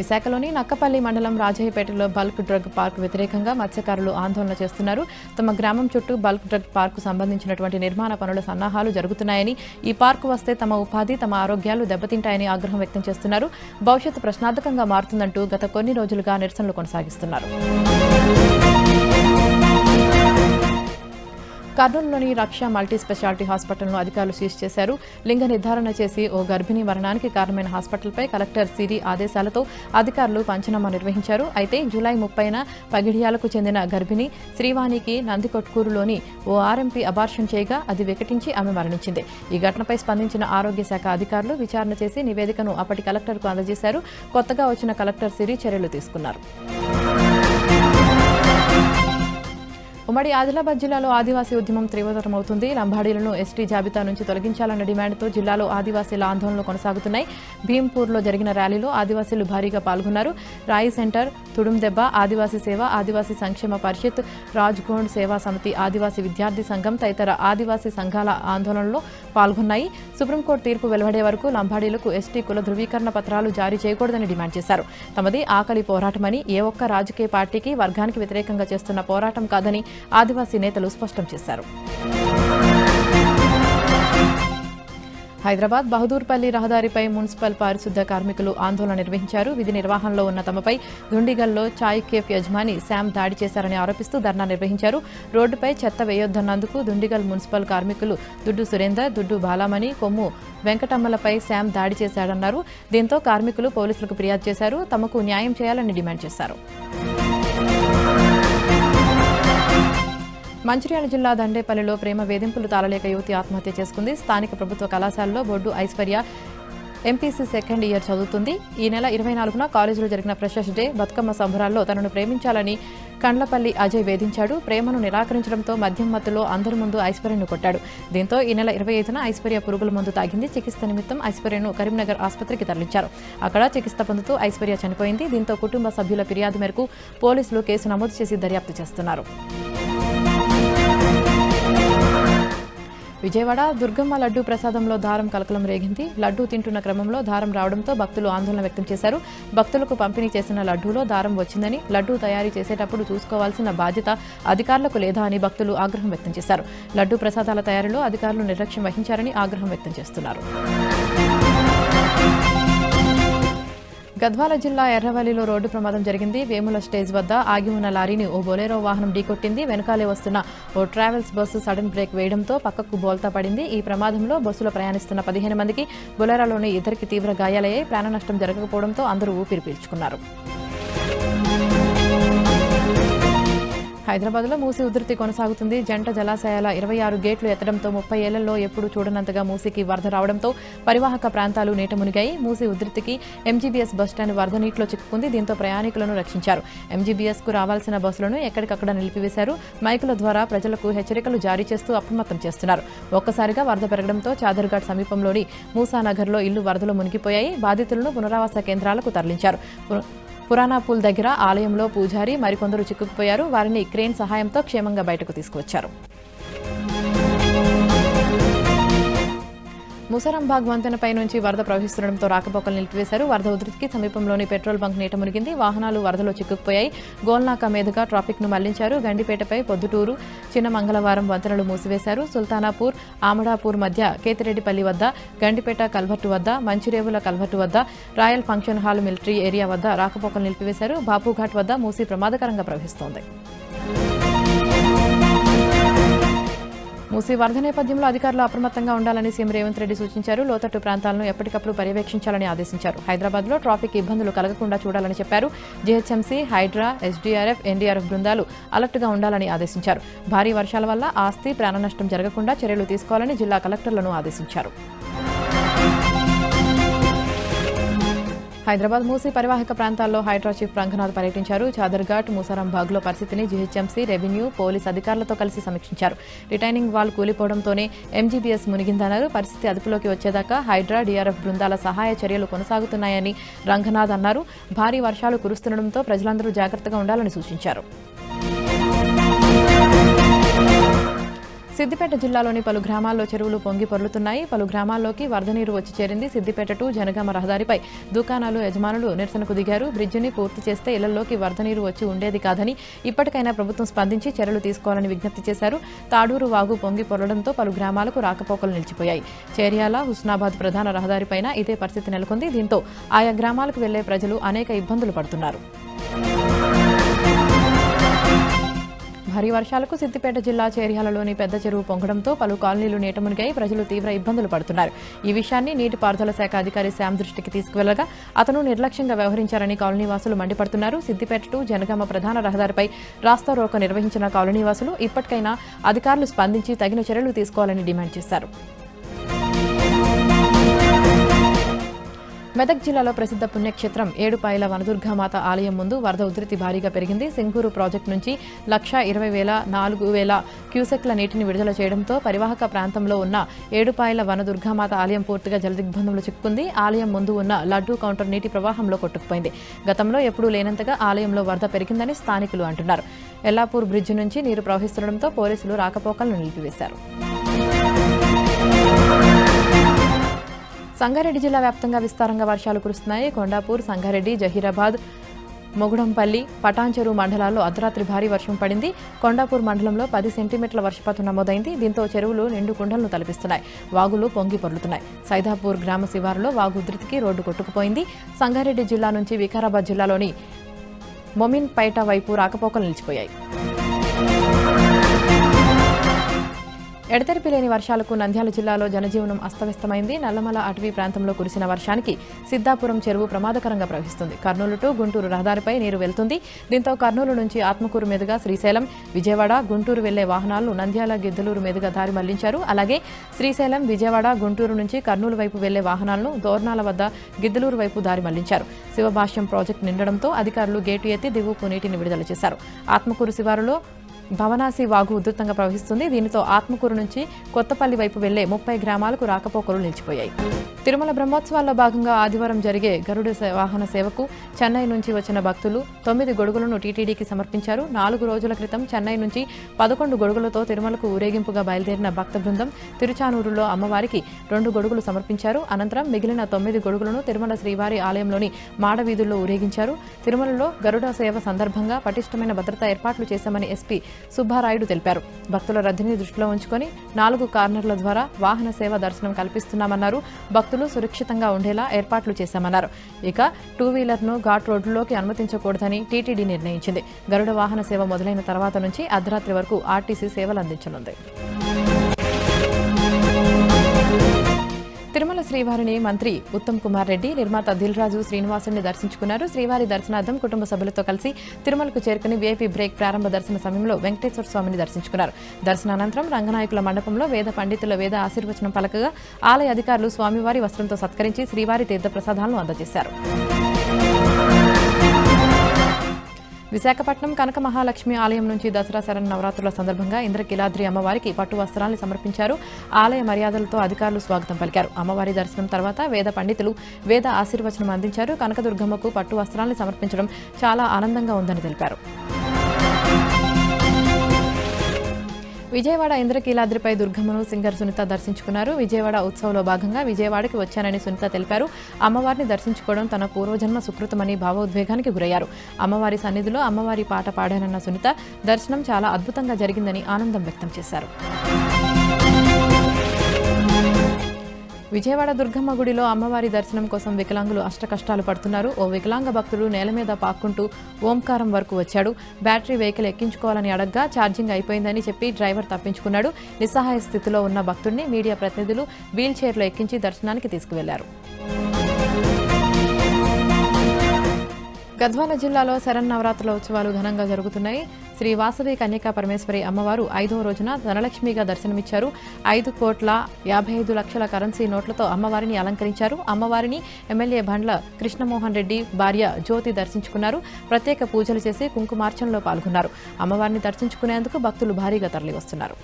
విశాఖలోని నక్కపల్లి మండలం రాజయ్యపేటలో బల్క్ డ్రగ్ పార్క్ వ్యతిరేకంగా మత్స్యకారులు ఆందోళన చేస్తున్నారు. తమ గ్రామం చుట్టూ బల్క్ డ్రగ్ పార్కు సంబంధించినటువంటి నిర్మాణ పనుల సన్నాహాలు జరుగుతున్నాయని, ఈ పార్కు వస్తే తమ ఉపాధి, తమ ఆరోగ్యాలు దెబ్బతింటాయని ఆగ్రహం వ్యక్తం చేస్తున్నారు. భవిష్యత్తు ప్రశ్నార్థకంగా మారుతుందంటూ గత కొన్ని రోజులుగా నిరసనలు కొనసాగిస్తున్నారు. కర్నూలులోని రక్ష మల్టీ స్పెషాలిటీ హాస్పిటల్ను అధికారులు సీజ్ చేశారు. లింగ నిర్ధారణ చేసి ఓ గర్భిణీ మరణానికి కారణమైన హాస్పిటల్పై కలెక్టర్ సిరి ఆదేశాలతో అధికారులు పంచనామా నిర్వహించారు. అయితే జూలై 30న పగిడియాలకు చెందిన గర్భిణి శ్రీవాణికి నందికొట్కూరులోని ఓ ఆర్ఎంపీ అబార్షన్ చేయగా అది వికటించి ఆమె మరణించింది. ఈ ఘటనపై స్పందించిన ఆరోగ్య శాఖ అధికారులు విచారణ చేసి నివేదికను అప్పటి కలెక్టర్కు అందజేశారు. కొత్తగా వచ్చిన కలెక్టర్ సిరి చర్యలు తీసుకున్నారు. ఉమ్మడి ఆదిలాబాద్ జిల్లాలో ఆదివాసీ ఉద్యమం తీవ్రతరమవుతుంది. లంబాడీలను ఎస్టీ జాబితా నుంచి తొలగించాలన్న డిమాండ్తో జిల్లాలో ఆదివాసీల ఆందోళనలు కొనసాగుతున్నాయి. భీంపూర్లో జరిగిన ర్యాలీలో ఆదివాసీలు భారీగా పాల్గొన్నారు. రాయి సెంటర్, తుడుందెబ్బ, ఆదివాసీ సేవ, ఆదివాసీ సంక్షేమ పరిషత్, రాజ్గోండ్ సేవా సమితి, ఆదివాసీ విద్యార్థి సంఘం తదితర ఆదివాసీ సంఘాల ఆందోళనలో పాల్గొన్నాయి. సుప్రీంకోర్టు తీర్పు వెలువడే వరకు లంబాడీలకు ఎస్టీ కుల ధృవీకరణ పత్రాలు జారీ చేయకూడదని డిమాండ్ చేశారు. తమది ఆకలి పోరాటమని, ఏ ఒక్క రాజకీయ పార్టీకి వర్గానికి వ్యతిరేకంగా చేస్తున్న పోరాటం కాదని ఆదివాసీ నేతలు స్పష్టం చేశారు. హైదరాబాద్ బహదూర్పల్లి రహదారిపై మున్సిపల్ పారిశుద్ధ్య కార్మికులు ఆందోళన నిర్వహించారు. విధి నిర్వహణలో ఉన్న తమపై దుండిగల్లో చాయ్ కేఫ్ యజమాని శామ్ దాడి చేశారని ఆరోపిస్తూ ధర్నా నిర్వహించారు. రోడ్డుపై చెత్త వేయొద్దన్నందుకు దుండిగల్ మున్సిపల్ కార్మికులు దుడ్డు సురేందర్, దుడ్డు బాలామణి, కొమ్ము వెంకటమ్మలపై శామ్ దాడి చేశాడన్నారు. దీంతో కార్మికులు పోలీసులకు ఫిర్యాదు చేశారు. తమకు న్యాయం చేయాలని డిమాండ్ చేశారు. మంచిర్యాల జిల్లా దండేపల్లిలో ప్రేమ వేధింపులు తాళలేక యువతి ఆత్మహత్య చేసుకుంది. స్థానిక ప్రభుత్వ కళాశాలలో బొడ్డు ఐశ్వర్య ఎంపీసీ సెకండ్ ఇయర్ చదువుతుంది. ఈ నెల 24న కాలేజీలో జరిగిన ఫ్రెషర్స్ డే బతుకమ్మ సంబరాల్లో తనను ప్రేమించాలని కండ్లపల్లి అజయ్ వేధించాడు. ప్రేమను నిరాకరించడంతో మద్యం మత్తులో అందరి ముందు ఐశ్వర్యను కొట్టాడు. దీంతో ఈ నెల 25న ఐశ్వర్య పురుగుల మందు తాగింది. చికిత్స నిమిత్తం ఐశ్వర్యను కరీంనగర్ ఆసుపత్రికి తరలించారు. అక్కడ చికిత్స పొందుతూ ఐశ్వర్య చనిపోయింది. దీంతో కుటుంబ సభ్యుల ఫిర్యాదు మేరకు పోలీసులు కేసు నమోదు చేసి దర్యాప్తు చేస్తున్నారు. విజయవాడ దుర్గమ్మ లడ్డూ ప్రసాదంలో దారం కలకలం రేగింది. లడ్డూ తింటున్న క్రమంలో దారం రావడంతో భక్తులు ఆందోళన వ్యక్తం చేశారు. భక్తులకు పంపిణీ చేసిన లడ్డూలో దారం వచ్చిందని, లడ్డూ తయారీ చేసేటప్పుడు చూసుకోవాల్సిన బాధ్యత అధికారులకు లేదా అని భక్తులు ఆగ్రహం వ్యక్తం చేశారు. లడ్డూ ప్రసాదాల తయారీలో అధికారులు నిర్లక్ష్యం వహించారని ఆగ్రహం వ్యక్తం చేస్తున్నారు. గద్వాల జిల్లా ఎర్రవల్లిలో రోడ్డు ప్రమాదం జరిగింది. వేముల స్టేజ్ వద్ద ఆగి ఉన్న లారీని ఓ బొలెరో వాహనం ఢీకొట్టింది. వెనకాలే వస్తున్న ఓ ట్రావెల్స్ బస్సు సడన్ బ్రేక్ వేయడంతో పక్కకు బోల్తా పడింది. ఈ ప్రమాదంలో బస్సులో ప్రయాణిస్తున్న 15 మందికి, బొలెరోలోని ఇద్దరికి తీవ్ర గాయాలయ్యాయి. ప్రాణ నష్టం జరగకపోవడంతో అందరూ ఊపిరి పీల్చుకున్నారు. హైదరాబాద్లో మూసీ ఉధృతి కొనసాగుతుంది. జంట జలాశయాల 26 గేట్లు ఎత్తడంతో 30 ఏళ్లలో ఎప్పుడూ చూడనంతగా మూసీకి వరద రావడంతో పరివాహక ప్రాంతాలు నీట మునిగాయి. మూసీ ఉధృతికి ఎంజీబీఎస్ బస్టాండ్ వరద నీటిలో చిక్కుకుంది. దీంతో ప్రయాణికులను రక్షించారు. ఎంజీబీఎస్కు రావాల్సిన బస్సులను ఎక్కడికక్కడ నిలిపివేశారు. మైకుల ద్వారా ప్రజలకు హెచ్చరికలు జారీ చేస్తూ అప్రమత్తం చేస్తున్నారు. ఒక్కసారిగా వరద పెరగడంతో చాదర్ఘాట్ సమీపంలోని మూసానగర్లో ఇళ్లు వరదలో మునిగిపోయాయి. బాధితులను పునరావాస కేంద్రాలకు తరలించారు. పురాణాపూల్ దగ్గర ఆలయంలో పూజారి మరికొందరు చిక్కుకుపోయారు. వారిని క్రేన్ సహాయంతో క్షేమంగా బయటకు తీసుకువచ్చారు. ముసరంబాగ్ వంతెనపై నుంచి వరద ప్రవహిస్తుండటంతో రాకపోకలు నిలిపివేశారు. వరద ఉధృతికి సమీపంలోని పెట్రోల్ బంక్ నీట మునిగింది. వాహనాలు వరదలో చిక్కుకుపోయాయి. గోల్నాకా మీదుగా ట్రాఫిక్ను మళ్లించారు. గండిపేటపై పొద్దుటూరు, చిన్న మంగళవారం వంతెనలు మూసివేశారు. సుల్తానాపూర్, ఆమడాపూర్ మధ్య కేతిరెడ్డిపల్లి వద్ద, గండిపేట కల్వర్టు వద్ద, మంచిరేవుల కల్వర్టు వద్ద, royal function hall military area వద్ద రాకపోకలు నిలిపివేశారు. బాపుఘాట్ వద్ద మూసి ప్రమాదకరంగా ప్రవహిస్తోంది. మూసీ వరద నేపథ్యంలో అధికారులు అప్రమత్తంగా ఉండాలని సీఎం రేవంత్ రెడ్డి సూచించారు. లోతట్టు ప్రాంతాలను ఎప్పటికప్పుడు పర్యవేక్షించాలని ఆదేశించారు. హైదరాబాద్లో ట్రాఫిక్ ఇబ్బందులు కలగకుండా చూడాలని చెప్పారు. జీహెచ్ఎంసీ, హైడ్రా, ఎస్డీఆర్ఎఫ్, ఎన్డీఆర్ఎఫ్ బృందాలు అలర్ట్గా ఉండాలని ఆదేశించారు. భారీ వర్షాల వల్ల ఆస్తి, ప్రాణ నష్టం జరగకుండా చర్యలు తీసుకోవాలని జిల్లా కలెక్టర్లను ఆదేశించారు. హైదరాబాద్ మూసీ పరివాహక ప్రాంతాల్లో హైడ్రా చీఫ్ రంగనాథ్ పర్యటించారు. చాదర్ఘాట్, ముసరంబాగ్లో పరిస్థితిని జీహెచ్ఎంసీ, రెవెన్యూ, పోలీస్ అధికారులతో కలిసి సమీక్షించారు. రిటైనింగ్ వాల్ కూలిపోవడంతోనే ఎంజీబీఎస్ మునిగిందన్నారు. పరిస్థితి అదుపులోకి వచ్చేదాకా హైడ్రా, డీఆర్ఎఫ్ బృందాల సహాయ చర్యలు కొనసాగుతున్నాయని రంగనాథ్ అన్నారు. భారీ వర్షాలు కురుస్తుండటంతో ప్రజలందరూ జాగ్రత్తగా ఉండాలని సూచించారు. సిద్దిపేట జిల్లాలోని పలు గ్రామాల్లో చెరువులు పొంగి పొర్లుతున్నాయి. పలు గ్రామాల్లోకి వరద నీరు వచ్చి చేరింది. సిద్దిపేట టు జనగామ రహదారిపై దుకాణాలు యజమానులు నిరసనకు దిగారు. బ్రిడ్జిని పూర్తి చేస్తే ఇళ్లలోకి వరద నీరు వచ్చి ఉండేది కాదని, ఇప్పటికైనా ప్రభుత్వం స్పందించి చర్యలు తీసుకోవాలని విజ్ఞప్తి చేశారు. తాడూరు వాగు పొంగి పొర్లడంతో పలు గ్రామాలకు రాకపోకలు నిలిచిపోయాయి. చేర్యాల, హుస్నాబాద్ ప్రధాన రహదారిపైన ఇదే పరిస్థితి నెలకొంది. దీంతో ఆయా గ్రామాలకు వెళ్లే ప్రజలు అనేక ఇబ్బందులు పడుతున్నారు. భారీ వర్షాలకు సిద్దిపేట జిల్లా చేర్యాలలోని పెద్ద చెరువు పొంగడంతో పలు కాలనీలు నీట మునిగాయి. ప్రజలు తీవ్ర ఇబ్బందులు పడుతున్నారు. ఈ విషయాన్ని నీటిపారుదల శాఖ అధికారి శ్యామ్ దృష్టికి తీసుకువెళ్లగా అతను నిర్లక్ష్యంగా వ్యవహరించారని కాలనీవాసులు మండిపడుతున్నారు. సిద్దిపేట టు జనగామ ప్రధాన రహదారిపై రాస్తారోకో నిర్వహించిన కాలనీవాసులు ఇప్పటికైనా అధికారులు స్పందించి తగిన చర్యలు తీసుకోవాలని డిమాండ్ చేశారు. మెదక్ జిల్లాలో ప్రసిద్ధ పుణ్యక్షేత్రం ఏడుపాయల వనదుర్గామాత ఆలయం ముందు వరద ఉధృతి భారీగా పెరిగింది. సింగూరు ప్రాజెక్టు నుంచి 1,20,000 క్యూసెక్ల నీటిని విడుదల చేయడంతో పరివాహక ప్రాంతంలో ఉన్న ఏడుపాయల వనదుర్గామాత ఆలయం పూర్తిగా జలదిగ్బంధంలో చిక్కుకుంది. ఆలయం ముందు ఉన్న లడ్డూ కౌంటర్ నీటి ప్రవాహంలో కొట్టుకుపోయింది. గతంలో ఎప్పుడూ లేనంతగా ఆలయంలో వరద పెరిగిందని స్థానికులు అంటున్నారు. ఎల్లాపూర్ బ్రిడ్జి నుంచి నీరు ప్రవహిస్తుండటంతో పోలీసులు రాకపోకలను నిలిపివేశారు. సంగారెడ్డి జిల్లా వ్యాప్తంగా విస్తారంగా వర్షాలు కురుస్తున్నాయి. కొండాపూర్, సంగారెడ్డి, జహీరాబాద్, మొగుడంపల్లి, పటాన్చెరు మండలాల్లో అర్ధరాత్రి భారీ వర్షం పడింది. కొండాపూర్ మండలంలో 10 సెంటీమీటర్ల వర్షపాతం నమోదైంది. దీంతో చెరువులు నిండు కుండలను తలపిస్తున్నాయి. వాగులు పొంగి పొర్లుతున్నాయి. సైదాపూర్ గ్రామ శివారులో వాగు ఉధృతికి రోడ్డు కొట్టుకుపోయింది. సంగారెడ్డి జిల్లా నుంచి వికారాబాద్ జిల్లాలోని మొమిన్పేట వైపు రాకపోకలు నిలిచిపోయాయి. ఎడతెరిపి లేని వర్షాలకు నంద్యాల జిల్లాలో జనజీవనం అస్తవ్యస్తమైంది. నల్లమల అటవీ ప్రాంతంలో కురిసిన వర్షానికి సిద్దాపురం చెరువు ప్రమాదకరంగా ప్రవహిస్తుంది. కర్నూలు టు గుంటూరు రహదారిపై నీరు వెళ్తుంది. దీంతో కర్నూలు నుంచి ఆత్మకూరు మీదుగా శ్రీశైలం, విజయవాడ, గుంటూరు వెళ్లే వాహనాలను నంద్యాల, గిద్దలూరు మీదుగా దారి మళ్లించారు. అలాగే శ్రీశైలం, విజయవాడ, గుంటూరు నుంచి కర్నూలు వైపు వెళ్లే వాహనాలను దోర్నాల వద్ద గిద్దలూరు వైపు దారి మళ్లించారు. శివభాష్యం ప్రాజెక్టు నిండడంతో అధికారులు గేటు ఎత్తి దిగువకు నీటిని విడుదల చేశారు. ఆత్మకూరు శివారులో భవనాసి వాగు ఉధృతంగా ప్రవహిస్తుంది. దీనితో ఆత్మకూరు నుంచి కొత్తపల్లి వైపు వెళ్లే 30 గ్రామాలకు రాకపోకలు నిలిచిపోయాయి. తిరుమల బ్రహ్మోత్సవాల్లో భాగంగా ఆదివారం జరిగే గరుడ వాహన సేవకు చెన్నై నుంచి వచ్చిన భక్తులు 9 గొడుగులను టీటీడీకి సమర్పించారు. 4 రోజుల క్రితం చెన్నై నుంచి 11 గొడుగులతో తిరుమలకు ఊరేగింపుగా బయలుదేరిన భక్త బృందం తిరుచానూరులో అమ్మవారికి 2 గొడుగులు సమర్పించారు. అనంతరం మిగిలిన 9 గొడుగులను తిరుమల శ్రీవారి ఆలయంలోని మాడవీధుల్లో ఊరేగించారు. తిరుమలలో గరుడ సేవ సందర్భంగా పటిష్టమైన భద్రతా ఏర్పాట్లు చేశామని ఎస్పీ సుబ్బారాయుడు తెలిపారు. భక్తుల రద్దీని దృష్టిలో ఉంచుకొని 4 కార్నర్ల ద్వారా వాహన సేవ దర్శనం కల్పిస్తున్నామన్నారు. భక్తులు సురక్షితంగా ఉండేలా ఏర్పాట్లు చేశామన్నారు. ఇక 2 వీలర్ను ఘాట్ రోడ్డులోకి అనుమతించకూడదని టీటీడీ నిర్ణయించింది. గరుడ వాహన సేవ మొదలైన తర్వాత నుంచి అర్ధరాత్రి వరకు ఆర్టీసీ సేవలు అందించనుంది. తిరుమల శ్రీవారిని మంత్రి ఉత్తమ్ కుమార్ రెడ్డి, నిర్మాత దిల్రాజు శ్రీనివాసుని దర్శించుకున్నారు. శ్రీవారి దర్శనార్థం కుటుంబ సభ్యులతో కలిసి తిరుమలకు చేరుకుని వీఐపీ బ్రేక్ ప్రారంభ దర్శన సమయంలో వెంకటేశ్వర స్వామిని దర్శించుకున్నారు. దర్శనానంతరం రంగనాయకుల మండపంలో వేద పండితుల వేద ఆశీర్వచనం పలకగా ఆలయ అధికారులు స్వామివారి వస్త్రంతో సత్కరించి శ్రీవారి తీర్థ ప్రసాదాలను అందజేశారు. విశాఖపట్నం కనక మహాలక్ష్మి ఆలయం నుంచి దసరా శరన్నవరాత్రుల సందర్భంగా ఇంద్రకీలాద్రి అమ్మవారికి పట్టు వస్త్రాన్ని సమర్పించారు. ఆలయ మర్యాదలతో అధికారులు స్వాగతం పలికారు. అమ్మవారి దర్శనం తర్వాత వేద పండితులు వేద ఆశీర్వచనం అందించారు. కనకదుర్గమ్మకు పట్టు వస్త్రాన్ని సమర్పించడం చాలా ఆనందంగా ఉందని తెలిపారు. విజయవాడ ఇంద్రకీలాద్రిపై దుర్గమ్మను సింగర్ సునీత దర్శించుకున్నారు. విజయవాడ ఉత్సవంలో భాగంగా విజయవాడకి వచ్చానని సునీత తెలిపారు. అమ్మవారిని దర్శించుకోవడం తన పూర్వజన్మ సుకృతమని భావోద్వేగానికి గురయ్యారు. అమ్మవారి సన్నిధిలో అమ్మవారి పాట పాడానన్న సునీత దర్శనం చాలా అద్భుతంగా జరిగిందని ఆనందం వ్యక్తం చేశారు. విజయవాడ దుర్గమ్మ గుడిలో అమ్మవారి దర్శనం కోసం వికలాంగులు అష్టకష్టాలు పడుతున్నారు. ఓ వికలాంగ భక్తుడు నేల మీద పాక్కుంటూ ఓంకారం వరకు వచ్చాడు. బ్యాటరీ వెహికల్ ఎక్కించుకోవాలని అడగ్గా ఛార్జింగ్ అయిపోయిందని చెప్పి డ్రైవర్ తప్పించుకున్నాడు. నిస్సహాయ స్థితిలో ఉన్న భక్తుడిని మీడియా ప్రతినిధులు వీల్ చైర్లో ఎక్కించి దర్శనానికి తీసుకువెళ్లారు. గద్వాల జిల్లాలో శరన్నవరాత్రుల ఉత్సవాలు ఘనంగా జరుగుతున్నాయి. శ్రీ వాసవి కన్యకా పరమేశ్వరి అమ్మవారు 5వ రోజున ధనలక్ష్మిగా దర్శనమిచ్చారు. 5,55,00,000 కరెన్సీ నోట్లతో అమ్మవారిని అలంకరించారు. అమ్మవారిని ఎమ్మెల్యే బండ్ల కృష్ణమోహన్ రెడ్డి భార్య జ్యోతి దర్శించుకున్నారు. ప్రత్యేక పూజలు చేసి కుంకుమార్చనలో పాల్గొన్నారు. అమ్మవారిని దర్శించుకునేందుకు భక్తులు భారీగా తరలివస్తున్నారు.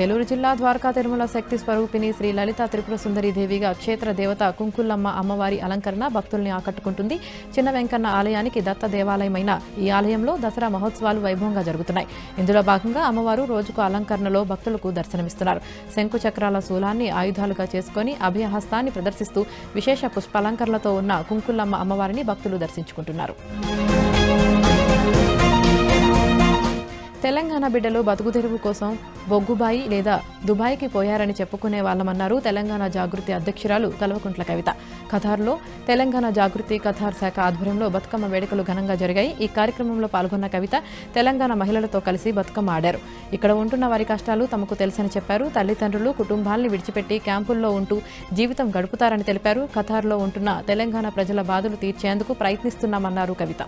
ఏలూరు జిల్లా ద్వారకా తిరుమల శక్తి స్వరూపిణి శ్రీ లలిత త్రిపుర సుందరి దేవిగా క్షేత్ర దేవత కుంకుల్లమ్మ అమ్మవారి అలంకరణ భక్తుల్ని ఆకట్టుకుంటుంది. చిన్న వెంకన్న ఆలయానికి దత్త దేవాలయమైన ఈ ఆలయంలో దసరా మహోత్సవాలు వైభవంగా జరుగుతున్నాయి. ఇందులో భాగంగా అమ్మవారు రోజుకు అలంకరణలో భక్తులకు దర్శనమిస్తున్నారు. శంకు చక్రాల శూలాన్ని ఆయుధాలుగా చేసుకుని అభయహస్తాన్ని ప్రదర్శిస్తూ విశేష పుష్పాలంకరణలతో ఉన్న కుంకుల్లమ్మ అమ్మవారిని భక్తులు దర్శించుకుంటున్నారు. తెలంగాణ బిడ్డలు బతుకుతెరువు కోసం బొగ్గుబాయి లేదా దుబాయ్కి పోయారని చెప్పుకునే వాళ్ళమన్నారు తెలంగాణ జాగృతి అధ్యక్షురాలు కల్వకుంట్ల కవిత. ఖతార్లో తెలంగాణ జాగృతి ఖతార్ శాఖ ఆధ్వర్యంలో బతుకమ్మ వేడుకలు ఘనంగా జరిగాయి. ఈ కార్యక్రమంలో పాల్గొన్న కవిత తెలంగాణ మహిళలతో కలిసి బతుకమ్మ ఆడారు. ఇక్కడ ఉంటున్న వారి కష్టాలు తమకు తెలుసని చెప్పారు. తల్లిదండ్రులు కుటుంబాల్ని విడిచిపెట్టి క్యాంపుల్లో ఉంటూ జీవితం గడుపుతారని తెలిపారు. ఖతార్లో ఉంటున్న తెలంగాణ ప్రజల బాధలు తీర్చేందుకు ప్రయత్నిస్తున్నామన్నారు కవిత.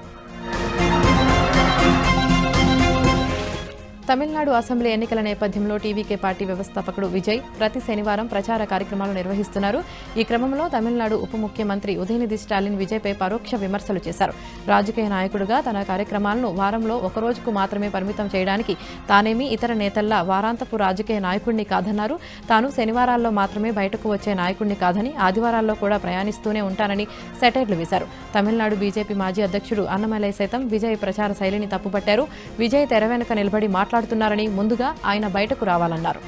తమిళనాడు అసెంబ్లీ ఎన్నికల నేపథ్యంలో టీవీకే పార్టీ వ్యవస్థాపకుడు విజయ్ ప్రతి శనివారం ప్రచార కార్యక్రమాలు నిర్వహిస్తున్నారు. ఈ క్రమంలో తమిళనాడు ఉప ముఖ్యమంత్రి ఉదయనిధి స్టాలిన్ విజయ్పై పరోక్ష విమర్శలు చేశారు. రాజకీయ నాయకుడిగా తన కార్యక్రమాలను వారంలో ఒక రోజుకు మాత్రమే పరిమితం చేయడానికి తానేమీ ఇతర నేతల్లా వారాంతపు రాజకీయ నాయకుడిని కాదన్నారు. తాను శనివారాల్లో మాత్రమే బయటకు వచ్చే నాయకుడిని కాదని ఆదివారాల్లో కూడా ప్రయాణిస్తూనే ఉంటానని సెటైర్లు వేశారు. తమిళనాడు బీజేపీ మాజీ అధ్యక్షుడు అన్నమలై సైతం విజయ్ ప్రచార శైలిని తప్పుపట్టారు. విజయ్ తెర వెనుక నిలబడి మాట్లాడుతున్నారని, ముందుగా ఆయన బయటకు రావాలన్నారు.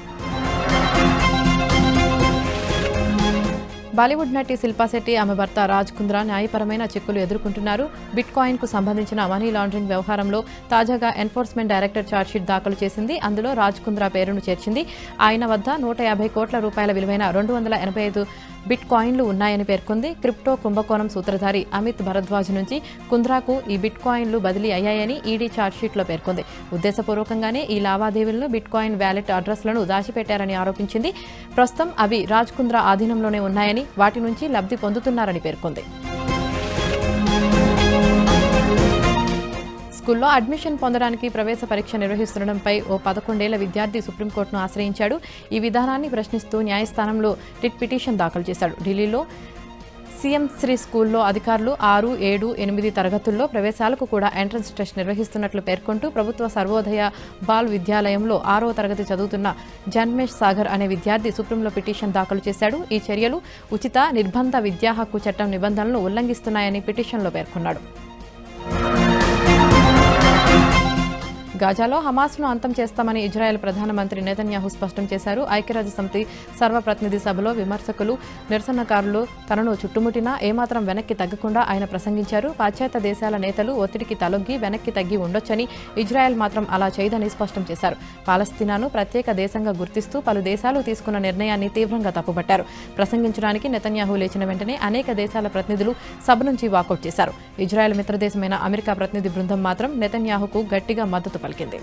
బాలీవుడ్ నటి శిల్పా శెట్టి ఆమె భర్త రాజ్ కుంద్రా న్యాయపరమైన చిక్కులు ఎదుర్కొంటున్నారు. బిట్కాయిన్ కు సంబంధించిన మనీ లాండరింగ్ వ్యవహారంలో తాజాగా ఎన్ఫోర్స్మెంట్ డైరెక్టర్ ఛార్జ్షీట్ దాఖలు చేసింది. అందులో రాజ్ కుంద్రా పేరును చేర్చింది. ఆయన వద్ద 150 కోట్ల రూపాయల విలువైన 285 బిట్ కాయిన్లు ఉన్నాయని పేర్కొంది. క్రిప్టో కుంభకోణం సూత్రధారి అమిత్ భరద్వాజ్ నుంచి కుంద్రాకు ఈ బిట్ కాయిన్లు బదిలీ అయ్యాయని ఈడీ ఛార్జ్షీట్లో పేర్కొంది. ఉద్దేశపూర్వకంగానే ఈ లావాదేవీలను బిట్ కాయిన్ వ్యాలెట్ అడ్రస్లను దాచిపెట్టారని ఆరోపించింది. ప్రస్తుతం అవి రాజ్ కుంద్రా ఆధీనంలోనే ఉన్నాయని, వాటి నుంచి లబ్ధి పొందుతున్నారని పేర్కొంది. స్కూల్లో అడ్మిషన్ పొందడానికి ప్రవేశ పరీక్ష నిర్వహిస్తుండటంపై ఓ 11 ఏళ్ల విద్యార్థి సుప్రీంకోర్టును ఆశ్రయించాడు. ఈ విధానాన్ని ప్రశ్నిస్తూ న్యాయస్థానంలో రిట్ పిటిషన్ దాఖలు చేశాడు. ఢిల్లీలో సీఎం శ్రీ స్కూల్లో అధికారులు 6, 7, 8 తరగతుల్లో ప్రవేశాలకు కూడా ఎంట్రన్స్ టెస్ట్ నిర్వహిస్తున్నట్లు పేర్కొంటూ ప్రభుత్వ సర్వోదయ బాల్ విద్యాలయంలో 6వ తరగతి చదువుతున్న జన్మేష్ సాగర్ అనే విద్యార్థి సుప్రీంలో పిటిషన్ దాఖలు చేశాడు. ఈ చర్యలు ఉచిత నిర్బంధ విద్యా హక్కు చట్టం నిబంధనలను ఉల్లంఘిస్తున్నాయని పిటిషన్లో పేర్కొన్నాడు. గాజాలో హమాస్ను అంతం చేస్తామని ఇజ్రాయెల్ ప్రధానమంత్రి నెతన్యాహు స్పష్టం చేశారు. ఐక్యరాజ్యసమితి సర్వప్రతినిధి సభలో విమర్శకులు, నిరసనకారులు తనను చుట్టుముట్టినా ఏమాత్రం వెనక్కి తగ్గకుండా ఆయన ప్రసంగించారు. పాశ్చాత్య దేశాల నేతలు ఒత్తిడికి తలొగ్గి వెనక్కి తగ్గి ఉండొచ్చని, ఇజ్రాయెల్ మాత్రం అలా చేయదని స్పష్టం చేశారు. పాలస్తీనాను ప్రత్యేక దేశంగా గుర్తిస్తూ పలు దేశాలు తీసుకున్న నిర్ణయాన్ని తీవ్రంగా తప్పుపట్టారు. ప్రసంగించడానికి నెతన్యాహు లేచిన వెంటనే అనేక దేశాల ప్రతినిధులు సభ నుంచి వాకౌట్ చేశారు. ఇజ్రాయెల్ మిత్రదేశమైన అమెరికా ప్రతినిధి బృందం మాత్రం నెతన్యాహుకు గట్టిగా మద్దతు పలికింది.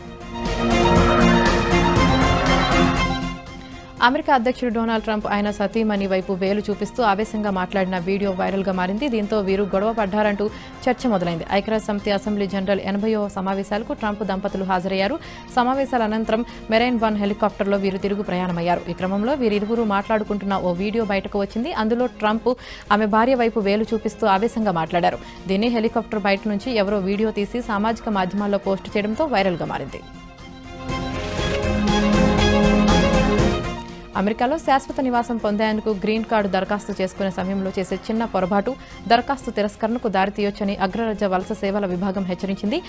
అమెరికా అధ్యక్షుడు డొనాల్డ్ ట్రంప్ ఆయన సతీమణి వైపు వేలు చూపిస్తూ ఆవేశంగా మాట్లాడిన వీడియో వైరల్గా మారింది. దీంతో వీరు గొడవ పడ్డారంటూ చర్చ మొదలైంది. ఐక్యరాజ్యసమితి అసెంబ్లీ జనరల్ 80వ సమావేశాలకు ట్రంప్ దంపతులు హాజరయ్యారు. సమావేశాల అనంతరం మెరైన్ వన్ హెలికాప్టర్లో వీరు తిరుగు ప్రయాణమయ్యారు. ఈ క్రమంలో వీరిరువురు మాట్లాడుకుంటున్న ఓ వీడియో బయటకు వచ్చింది. అందులో ట్రంప్ ఆమె భార్య వైపు వేలు చూపిస్తూ ఆవేశంగా మాట్లాడారు. దీన్ని హెలికాప్టర్ బయట నుంచి ఎవరో వీడియో తీసి సామాజిక మాధ్యమాల్లో పోస్టు చేయడంతో వైరల్గా మారింది. అమెరికాలో శాశ్వత నివాసం పొందేందుకు గ్రీన్ కార్డు దరఖాస్తు చేసుకునే సమయంలో చేసే చిన్న పొరపాటు దరఖాస్తు తిరస్కరణకు దారితీయొచ్చని అగ్రరాజ్య వలస సేవల విభాగం హెచ్చరించింది.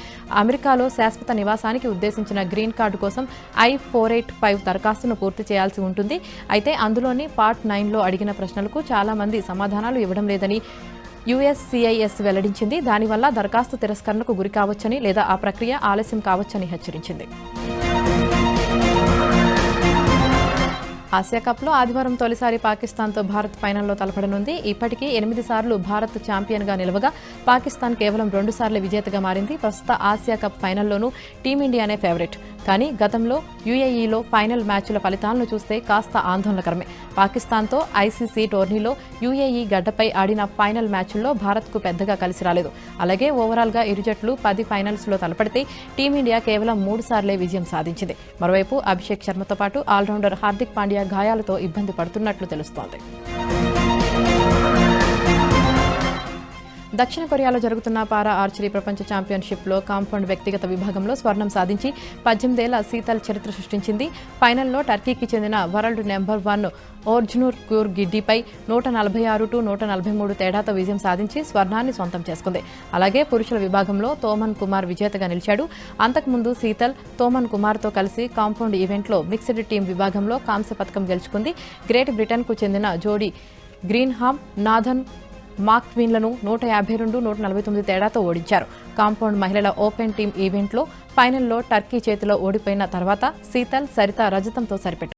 అమెరికాలో శాశ్వత నివాసానికి ఉద్దేశించిన గ్రీన్ కార్డు కోసం I-485 దరఖాస్తును పూర్తి చేయాల్సి ఉంటుంది. అయితే అందులోని పార్ట్ 9లో అడిగిన ప్రశ్నలకు చాలా మంది సమాధానాలు ఇవ్వడం లేదని USCIS వెల్లడించింది. దానివల్ల దరఖాస్తు తిరస్కరణకు గురి కావచ్చని లేదా ఆ ప్రక్రియ ఆలస్యం కావచ్చని హెచ్చరించింది. ఆసియా కప్లో ఆదివారం తొలిసారి పాకిస్తాన్తో భారత్ ఫైనల్లో తలపడనుంది. ఇప్పటికీ 8 సార్లు భారత్ ఛాంపియన్గా నిలవగా పాకిస్తాన్ కేవలం 2 సార్లు విజేతగా మారింది. ప్రస్తుత ఆసియా కప్ ఫైనల్లోనూ టీమిండియానే ఫేవరెట్. కానీ గతంలో UAEలో ఫైనల్ మ్యాచ్ల ఫలితాలను చూస్తే కాస్త ఆందోళనకరమే. పాకిస్తాన్తో ICC టోర్నీలో UAE గడ్డపై ఆడిన ఫైనల్ మ్యాచ్ల్లో భారత్కు పెద్దగా కలిసి రాలేదు. అలాగే ఓవరాల్గా ఇరు జట్లు 10 ఫైనల్స్లో తలపడితే టీమిండియా కేవలం 3 సార్లే విజయం సాధించింది. మరోవైపు అభిషేక్ శర్మతో పాటు ఆల్రౌండర్ హార్దిక్ పాండ్యా గాయాలతో ఇబ్బంది పడుతున్నట్లు తెలుస్తోంది. దక్షిణ కొరియాలో జరుగుతున్న పారా ఆర్చరీ ప్రపంచ ఛాంపియన్షిప్లో కాంపౌండ్ వ్యక్తిగత విభాగంలో స్వర్ణం సాధించి 18 ఏళ్ల శీతల్ చరిత్ర సృష్టించింది. ఫైనల్లో టర్కీకి చెందిన వరల్డ్ నెంబర్ 1 ఓర్జ్నూర్ క్యూర్ గిడ్డీపై 146-143 తేడాతో విజయం సాధించి స్వర్ణాన్ని సొంతం చేసుకుంది. అలాగే పురుషుల విభాగంలో తోమన్ కుమార్ విజేతగా నిలిచాడు. అంతకుముందు శీతల్ తోమన్ కుమార్తో కలిసి కాంపౌండ్ ఈవెంట్లో మిక్స్డ్ టీం విభాగంలో కాంస్య పథకం గెలుచుకుంది. గ్రేట్ బ్రిటన్కు చెందిన జోడీ గ్రీన్హామ్ నాథన్ మాక్వీన్లను 152-149 తేడాతో ఓడించారు. కాంపౌండ్ మహిళల ఓపెన్ టీం ఈవెంట్లో ఫైనల్లో టర్కీ చేతిలో ఓడిపోయిన తర్వాత శీతల్, సరిత రజతంతో సరిపెట్టారు.